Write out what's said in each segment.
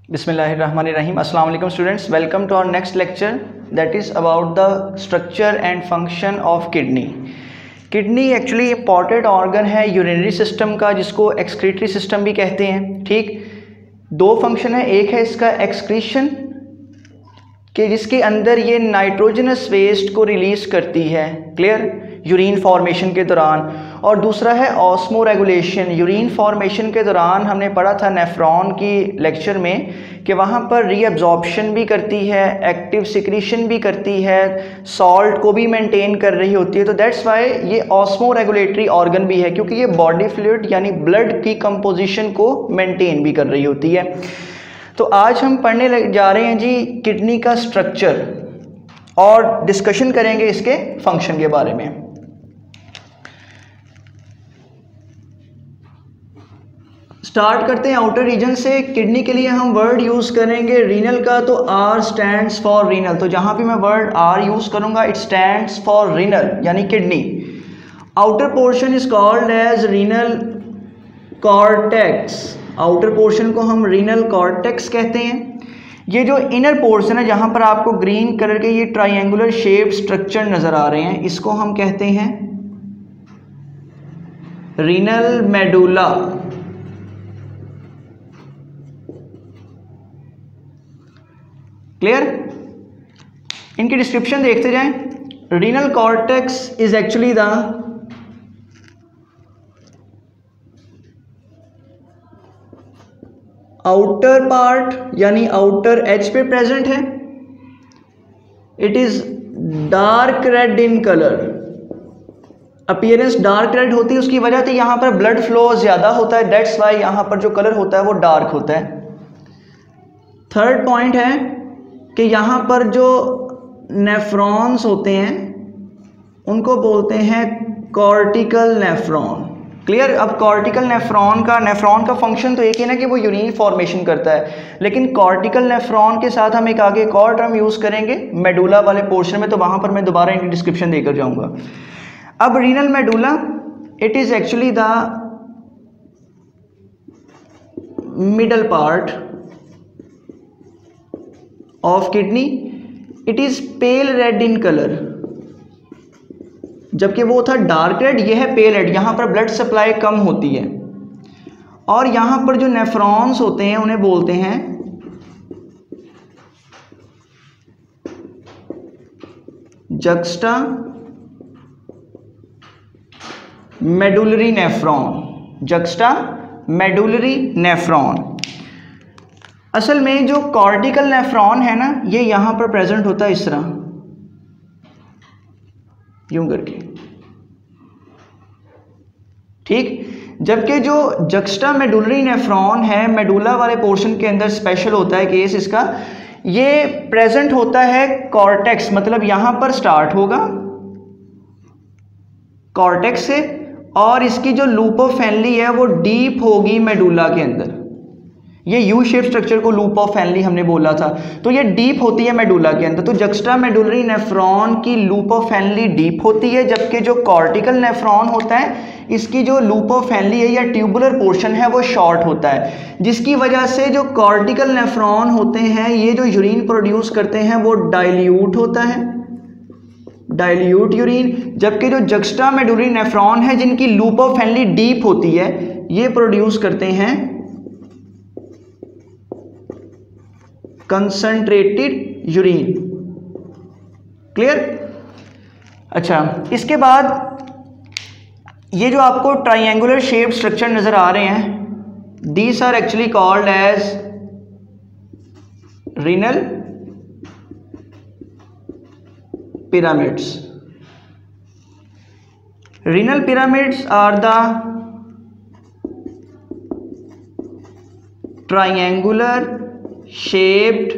Bismillahirrahmanirrahim. Assalamu alaikum students. Welcome to our next lecture that is about the structure and function of kidney. Kidney actually important organ है urinary system का, जिसको excretory system भी कहते हैं। ठीक, दो function है, एक है इसका एक्सक्रीशन कि जिसके अंदर ये नाइट्रोजनस वेस्ट को रिलीज़ करती है, क्लियर, यूरिन फॉर्मेशन के दौरान, और दूसरा है ऑस्मो रेगुलेशन। यूरिन फॉर्मेशन के दौरान हमने पढ़ा था नेफ्रॉन की लेक्चर में कि वहाँ पर रीअब्जॉर्प्शन भी करती है, एक्टिव सिक्रीशन भी करती है, सॉल्ट को भी मेंटेन कर रही होती है। तो दैट्स वाई ये ऑस्मो रेगुलेटरी ऑर्गन भी है, क्योंकि ये बॉडी फ्लूइड यानी ब्लड की कंपोजिशन को मेंटेन भी कर रही होती है। तो आज हम पढ़ने जा रहे हैं जी किडनी का स्ट्रक्चर और डिस्कशन करेंगे इसके फंक्शन के बारे में। स्टार्ट करते हैं आउटर रीजन से। किडनी के लिए हम वर्ड यूज़ करेंगे रीनल का, तो आर स्टैंड्स फॉर रीनल। तो जहाँ पे मैं वर्ड आर यूज़ करूँगा इट स्टैंड्स फॉर रीनल यानी kidney. Outer portion is called as renal cortex. Outer portion को हम रीनल कॉर्टेक्स कहते हैं। ये जो इनर पोर्शन है जहाँ पर आपको ग्रीन कलर के ये ट्राइंगुलर शेप स्ट्रक्चर नज़र आ रहे हैं, इसको हम कहते हैं रीनल मेडुला। क्लियर? इनकी डिस्क्रिप्शन देखते जाएं। Renal cortex is actually the outer part यानी आउटर एज पे प्रेजेंट है। It is dark red in colour. Appearance dark red होती है, उसकी वजह से यहाँ पर ब्लड फ्लो ज़्यादा होता है, दैट्स वाई यहाँ पर जो कलर होता है वो डार्क होता है। थर्ड पॉइंट है कि यहाँ पर जो नेफ्रॉन्स होते हैं उनको बोलते हैं कॉर्टिकल नेफ्रॉन। क्लियर? अब कॉर्टिकल नेफ्रॉन का फंक्शन तो एक ही ना कि वो यूरिन फॉर्मेशन करता है, लेकिन कॉर्टिकल नेफ्रॉन के साथ हम एक आगे एक और टर्म यूज़ करेंगे मेडुला वाले पोर्शन में, तो वहाँ पर मैं दोबारा इनकी डिस्क्रिप्शन देकर जाऊँगा। अब renal medulla it is actually the middle part of kidney. It is pail red in colour, जबकि वो था डार्क रेड, ये है पेल रेड। यहाँ पर ब्लड सप्लाई कम होती है और यहाँ पर जो नेफ्रॉन्स होते हैं उन्हें बोलते हैं juxta medullary nephron. Juxta medullary nephron. असल में जो कॉर्टिकल नेफ्रॉन है ना, ये यहाँ पर प्रेजेंट होता है इस तरह, यूं करके, ठीक। जबकि जो जक्स्टा मेडुलरी नेफ्रॉन है, मेडुला वाले पोर्शन के अंदर स्पेशल होता है केस इसका, ये प्रेजेंट होता है कॉर्टेक्स, मतलब यहाँ पर स्टार्ट होगा कॉर्टेक्स से, और इसकी जो लूप ऑफ फैनली है वो डीप होगी मेडुला के अंदर। ये यू शेप स्ट्रक्चर को लूप ऑफ फैनली हमने बोला था, तो ये डीप होती है मेडुला के अंदर। तो जक्स्टा मेडुलरी नेफ्रॉन की लूप ऑफ फैनली डीप होती है, जबकि जो कॉर्टिकल नेफ्रॉन होता है इसकी जो लूप ऑफ फैनली है या ट्यूबुलर पोर्शन है वो शॉर्ट होता है, जिसकी वजह से जो कॉर्टिकल नेफ्रॉन होते हैं ये जो यूरिन प्रोड्यूस करते हैं वो डाइल्यूट होता है, डाइल्यूट यूरिन। जबकि जो जक्स्टा मेडुलरी नेफ्रॉन है जिनकी लूप ऑफ फैनली डीप होती है ये प्रोड्यूस करते हैं कंसंट्रेटेड यूरिन। क्लियर? अच्छा, इसके बाद ये जो आपको ट्राइंगुलर शेप स्ट्रक्चर नजर आ रहे हैं, these are actually called as renal pyramids. Renal pyramids are the triangular shaped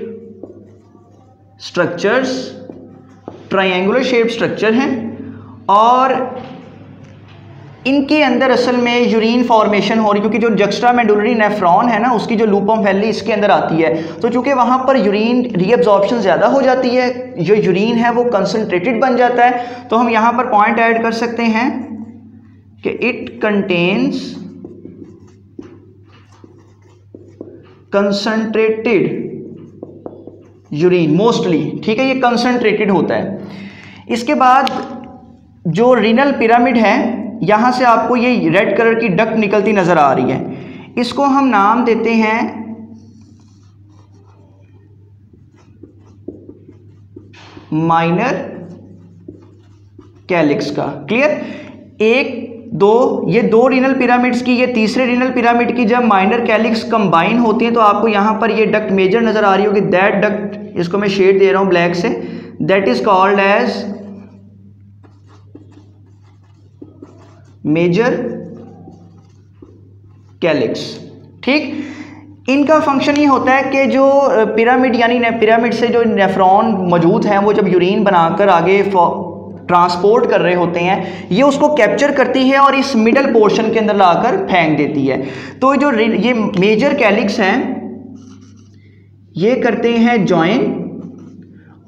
structures, triangular shaped structure हैं, और इनके अंदर असल में यूरिन फॉर्मेशन हो रही, क्योंकि जो जक्स्टा मेडुलरी नेफ्रॉन है ना उसकी जो लूप ऑफ फैनली इसके अंदर आती है, तो चूंकि वहाँ पर यूरिन रीअब्जॉर्प्शन ज़्यादा हो जाती है, जो यूरिन है वो कंसनट्रेटेड बन जाता है, तो हम यहाँ पर पॉइंट ऐड कर सकते हैं कि it contains concentrated urine mostly, ठीक है, ये कंसंट्रेटेड होता है। इसके बाद जो रीनल पिरामिड है, यहाँ से आपको ये रेड कलर की डक्ट निकलती नज़र आ रही है, इसको हम नाम देते हैं माइनर कैलिक्स का। क्लियर? एक दो, ये दो रीनल पिरामिड्स की, ये तीसरे रीनल पिरामिड की जब माइनर कैलिक्स कंबाइन होती है तो आपको यहाँ पर ये डक्ट मेजर नज़र आ रही होगी। दैट डक्ट, इसको मैं शेड दे रहा हूँ ब्लैक से, that is called as major calyx. ठीक, इनका फंक्शन ये होता है कि जो पिरामिड यानी पिरामिड से जो नेफ्रॉन मौजूद हैं वो जब यूरिन बनाकर आगे ट्रांसपोर्ट कर रहे होते हैं, ये उसको कैप्चर करती है और इस मिडल पोर्शन के अंदर लाकर फेंक देती है। तो जो ये मेजर कैलिक्स हैं ये करते हैं ज्वाइन,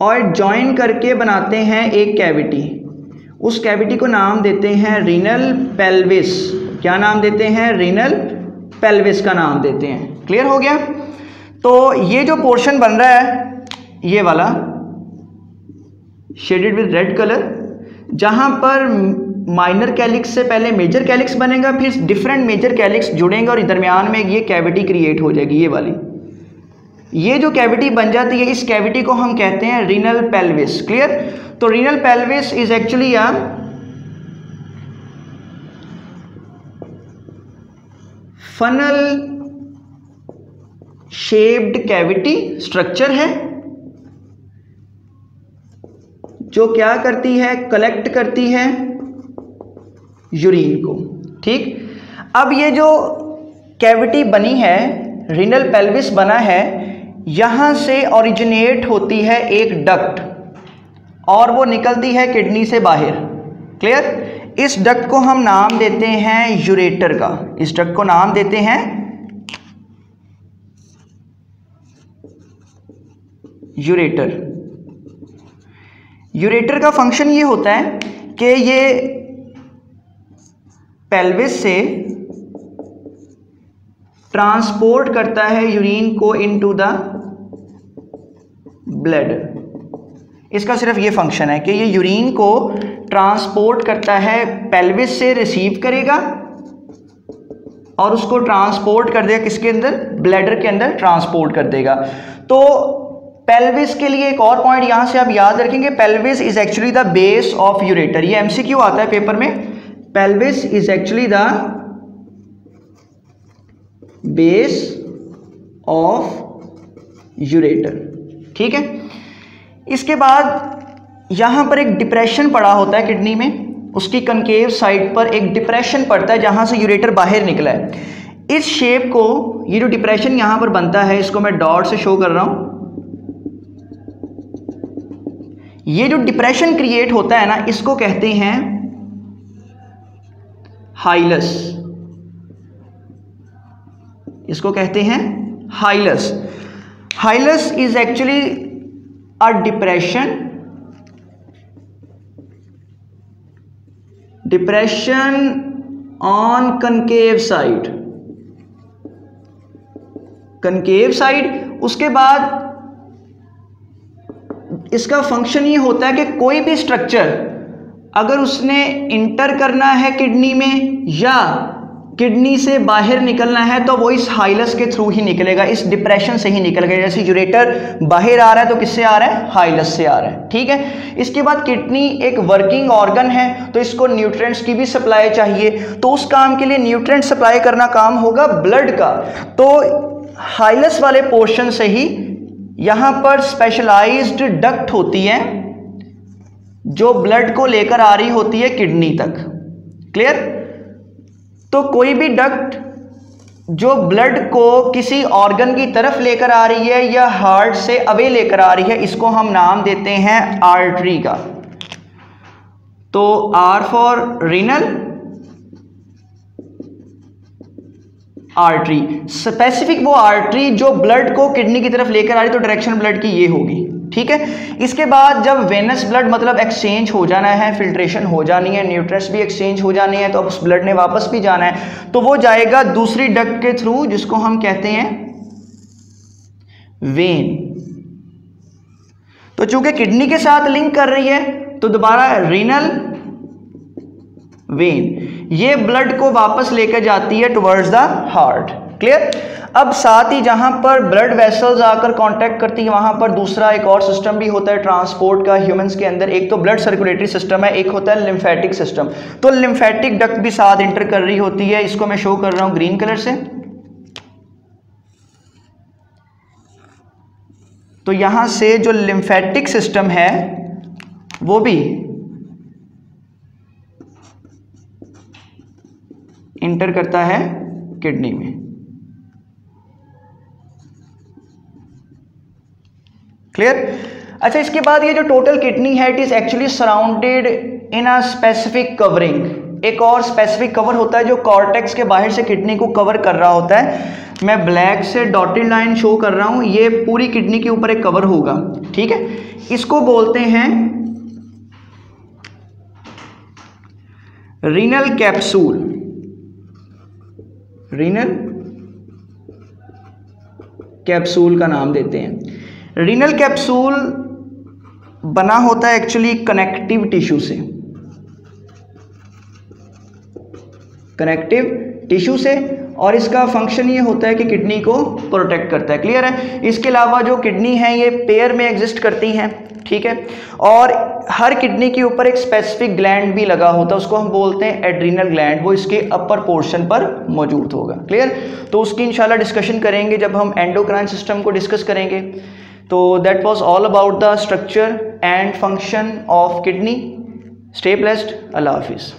और ज्वाइन करके बनाते हैं एक कैविटी। उस कैविटी को नाम देते हैं रीनल पेल्विस। क्या नाम देते हैं? रीनल पेल्विस का नाम देते हैं। क्लियर हो गया? तो ये जो पोर्शन बन रहा है ये वाला शेडेड विद रेड कलर, जहां पर माइनर कैलिक्स से पहले मेजर कैलिक्स बनेगा, फिर डिफरेंट मेजर कैलिक्स जुड़ेंगे और दरमियान में ये कैविटी क्रिएट हो जाएगी। ये वाली, ये जो कैविटी बन जाती है, इस कैविटी को हम कहते हैं रीनल पेल्विस। क्लियर? तो renal pelvis is actually a funnel shaped cavity structure है जो क्या करती है? कलेक्ट करती है यूरिन को। ठीक, अब ये जो कैविटी बनी है, रीनल पेल्विस बना है, यहां से ओरिजिनेट होती है एक डक्ट और वो निकलती है किडनी से बाहर। क्लियर? इस डक्ट को हम नाम देते हैं यूरेटर का। इस डक्ट को नाम देते हैं यूरेटर। यूरेटर का फंक्शन ये होता है कि ये पेल्विस से ट्रांसपोर्ट करता है यूरिन को इनटू द ब्लड। इसका सिर्फ ये फंक्शन है कि ये यूरिन को ट्रांसपोर्ट करता है, पेल्विस से रिसीव करेगा और उसको ट्रांसपोर्ट कर देगा किसके अंदर? ब्लैडर के अंदर ट्रांसपोर्ट कर देगा। तो पेल्विस के लिए एक और पॉइंट यहां से आप याद रखेंगे, pelvis is actually the base of ureter. ये एमसीक्यू आता है पेपर में, pelvis is actually the base of ureter. ठीक है? इसके बाद यहां पर एक डिप्रेशन पड़ा होता है किडनी में, उसकी कनकेव साइड पर एक डिप्रेशन पड़ता है जहां से यूरेटर बाहर निकला है। इस शेप को, ये जो डिप्रेशन यहां पर बनता है, इसको मैं डॉट से शो कर रहा हूं। ये जो डिप्रेशन क्रिएट होता है ना, इसको कहते हैं हाइलस। इसको कहते हैं hilus. Hilus is actually a depression on concave side. Concave side, उसके बाद इसका फंक्शन ये होता है कि कोई भी स्ट्रक्चर अगर उसने इंटर करना है किडनी में या किडनी से बाहर निकलना है तो वो इस हाइलस के थ्रू ही निकलेगा, इस डिप्रेशन से ही निकलेगा। जैसे यूरेटर बाहर आ रहा है तो किससे आ रहा है? हाइलस से आ रहा है। ठीक है? इसके बाद किडनी एक वर्किंग ऑर्गन है तो इसको न्यूट्रिएंट्स की भी सप्लाई चाहिए, तो उस काम के लिए न्यूट्रिएंट सप्लाई करना काम होगा ब्लड का। तो हाइलस वाले पोर्शन से ही यहां पर स्पेशलाइज्ड डक्ट होती है जो ब्लड को लेकर आ रही होती है किडनी तक। क्लियर? तो कोई भी डक्ट जो ब्लड को किसी ऑर्गन की तरफ लेकर आ रही है या हार्ट से अवे लेकर आ रही है, इसको हम नाम देते हैं आर्टरी का। तो R for renal, artery, specific वो आर्टरी जो ब्लड को किडनी की तरफ लेकर आ रही, तो डायरेक्शन ब्लड की ये होगी। ठीक है? इसके बाद जब वेनस ब्लड मतलब एक्सचेंज हो जाना है, फिल्ट्रेशन हो जानी है, न्यूट्रिएंट्स भी एक्सचेंज हो जानी है, तो अब उस ब्लड ने वापस भी जाना है, तो वो जाएगा दूसरी डक्ट के थ्रू जिसको हम कहते हैं वेन। तो चूंकि किडनी के साथ लिंक कर रही है तो दोबारा रीनल वेन, ये ब्लड को वापस लेकर जाती है टुवर्ड्स द हार्ट। क्लियर। अब साथ ही जहां पर ब्लड वेसल्स आकर कांटेक्ट करती है वहां पर दूसरा एक और सिस्टम भी होता है ट्रांसपोर्ट का ह्यूमंस के अंदर। एक तो ब्लड सर्कुलेटरी सिस्टम है, एक होता है लिम्फेटिक सिस्टम। तो लिम्फेटिक डक्ट भी साथ इंटर कर रही होती है, इसको मैं शो कर रहा हूं ग्रीन कलर से। तो यहां से जो लिम्फेटिक सिस्टम है वो भी इंटर करता है किडनी में। क्लियर। अच्छा, इसके बाद ये जो टोटल किडनी है it is actually surrounded in a specific covering. एक और स्पेसिफिक कवर होता है जो कॉर्टेक्स के बाहर से किडनी को कवर कर रहा होता है। मैं ब्लैक से डॉटेड लाइन शो कर रहा हूं, ये पूरी किडनी के ऊपर एक कवर होगा। ठीक है, इसको बोलते हैं रीनल कैप्सूल। रीनल कैप्सूल का नाम देते हैं। रीनल कैप्सूल बना होता है एक्चुअली कनेक्टिव टिश्यू से, कनेक्टिव टिश्यू से, और इसका फंक्शन ये होता है कि किडनी को प्रोटेक्ट करता है। क्लियर है। इसके अलावा जो किडनी है ये पेयर में एग्जिस्ट करती हैं। ठीक है, और हर किडनी के ऊपर एक स्पेसिफिक ग्लैंड भी लगा होता है, उसको हम बोलते हैं एड्रीनल ग्लैंड, वो इसके अपर पोर्शन पर मौजूद होगा। क्लियर। तो उसकी इंशाल्लाह डिस्कशन करेंगे जब हम एंडोक्राइन सिस्टम को डिस्कस करेंगे। तो that was all about the structure and function of kidney. Stay blessed. अल्लाह हाफिज़।